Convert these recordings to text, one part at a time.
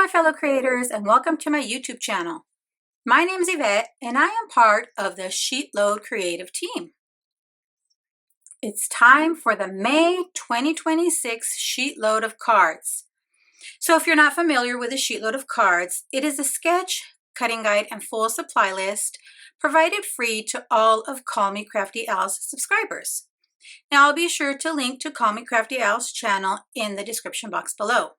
my fellow creators, and welcome to my YouTube channel. My name is Yvette and I am part of the SheetLoad creative team. It's time for the May 2026 SheetLoad of Cards. So if you're not familiar with the SheetLoad of Cards, it is a sketch, cutting guide, and full supply list provided free to all of Call Me Crafty Al's subscribers. Now I'll be sure to link to Call Me Crafty Al's channel in the description box below.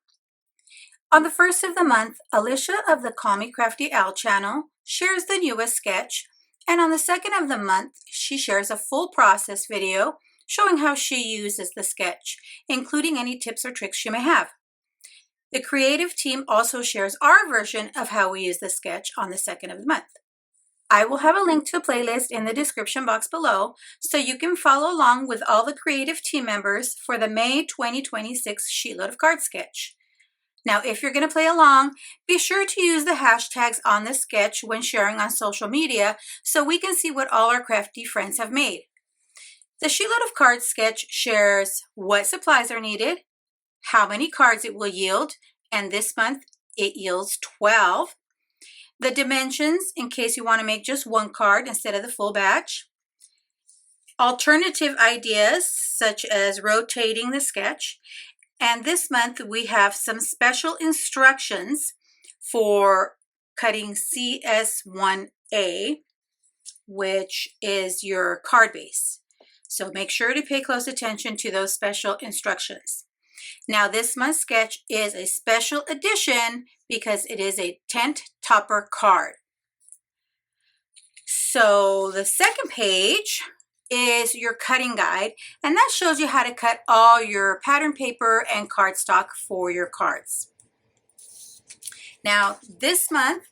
On the first of the month, Alicia of the Call Me Crafty Al channel shares the newest sketch, and on the second of the month, she shares a full process video showing how she uses the sketch, including any tips or tricks she may have. The creative team also shares our version of how we use the sketch on the second of the month. I will have a link to a playlist in the description box below so you can follow along with all the creative team members for the May 2026 SheetLoad of Cards sketch. Now, if you're going to play along, be sure to use the hashtags on the sketch when sharing on social media so we can see what all our crafty friends have made. The SheetLoad of Cards sketch shares what supplies are needed, how many cards it will yield, and this month it yields 12. The dimensions, in case you want to make just one card instead of the full batch. Alternative ideas, such as rotating the sketch. And this month we have some special instructions for cutting CS1A, which is your card base. So make sure to pay close attention to those special instructions. Now this month's sketch is a special edition because it is a tent topper card. So the second page is your cutting guide, and that shows you how to cut all your pattern paper and cardstock for your cards. Now this month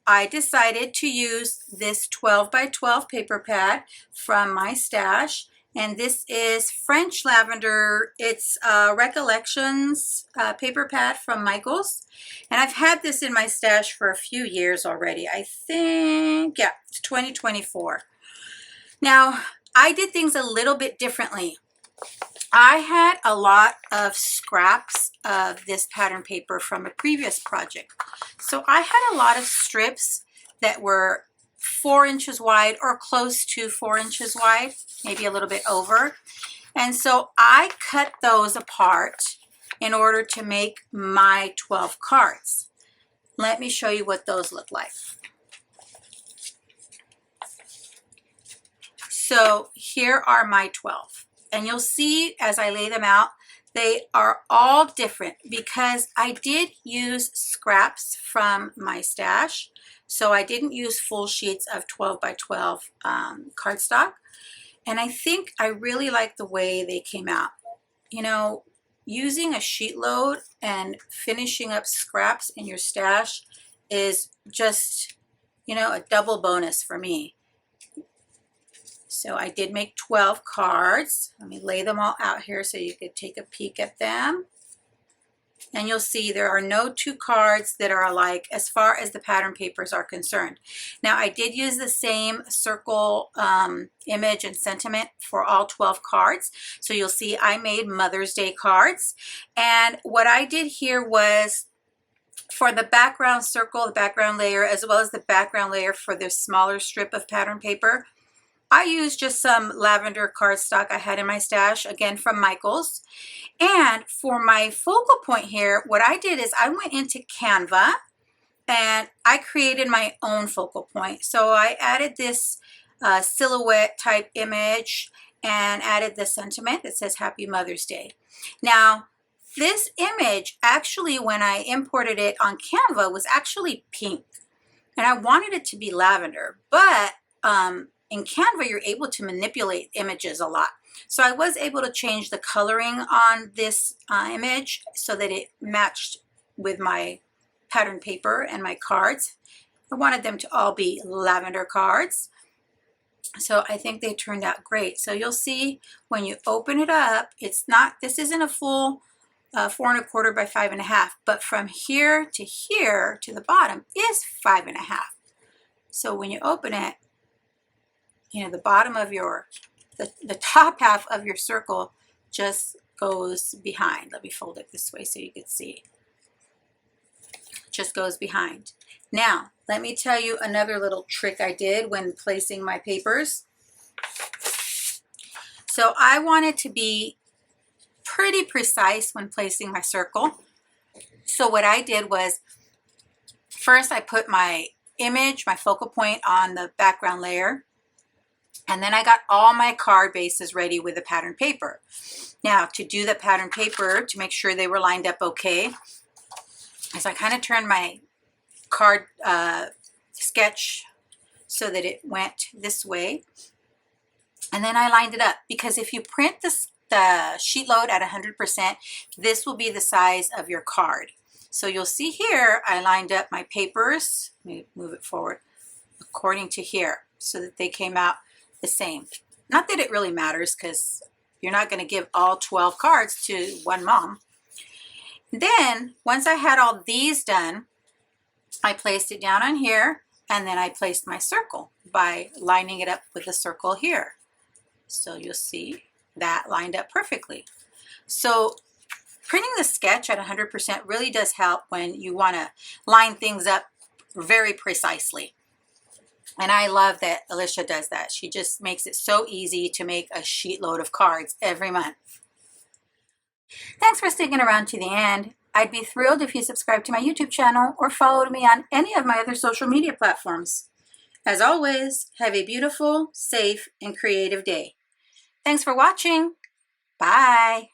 I decided to use this 12 by 12 paper pad from my stash, and this is French lavender. It's Recollections paper pad from Michaels, and I've had this in my stash for a few years already. I think, yeah, it's 2024. Now I did things a little bit differently. I had a lot of scraps of this pattern paper from a previous project. So I had a lot of strips that were 4 inches wide or close to 4 inches wide, maybe a little bit over. And so I cut those apart in order to make my 12 cards. Let me show you what those look like. So here are my 12, and you'll see as I lay them out, they are all different because I did use scraps from my stash. So I didn't use full sheets of 12 by 12 cardstock. And I think I really like the way they came out. You know, using a sheet load and finishing up scraps in your stash is just, you know, a double bonus for me. So I did make 12 cards. Let me lay them all out here so you could take a peek at them. And you'll see there are no 2 cards that are alike as far as the pattern papers are concerned. Now I did use the same circle image and sentiment for all 12 cards. So you'll see I made Mother's Day cards. And what I did here was for the background circle, the background layer, as well as the background layer for this smaller strip of pattern paper, I used just some lavender cardstock I had in my stash, again from Michaels. And for my focal point here, what I did is I went into Canva and I created my own focal point. So I added this silhouette type image and added the sentiment that says Happy Mother's Day. Now, this image actually, when I imported it on Canva, was actually pink. And I wanted it to be lavender, but in Canva, you're able to manipulate images a lot. So I was able to change the coloring on this image so that it matched with my pattern paper and my cards. I wanted them to all be lavender cards. So I think they turned out great. So you'll see when you open it up, it's not, this isn't a full 4 1/4 by 5 1/2, but from here to the bottom is 5 1/2. So when you open it, you know, the bottom of your, the top half of your circle just goes behind. Let me fold it this way so you can see. just goes behind. Now, let me tell you another little trick I did when placing my papers. So I wanted to be pretty precise when placing my circle. So what I did was, first I put my image, my focal point on the background layer, and then I got all my card bases ready with the pattern paper. Now, to do the pattern paper, to make sure they were lined up okay, so I kind of turned my card sketch so that it went this way, and then I lined it up, because if you print the sheet load at 100%, this will be the size of your card. So you'll see here I lined up my papers, let me move it forward, according to here, so that they came out the same. Not that it really matters, because you're not going to give all 12 cards to one mom. Then once I had all these done, I placed it down on here, and then I placed my circle by lining it up with the circle here. So you'll see that lined up perfectly. So printing the sketch at 100% really does help when you want to line things up very precisely. And I love that Alicia does that. She just makes it so easy to make a sheet load of cards every month. Thanks for sticking around to the end. I'd be thrilled if you subscribe to my YouTube channel or followed me on any of my other social media platforms. As always, have a beautiful, safe, and creative day. Thanks for watching. Bye.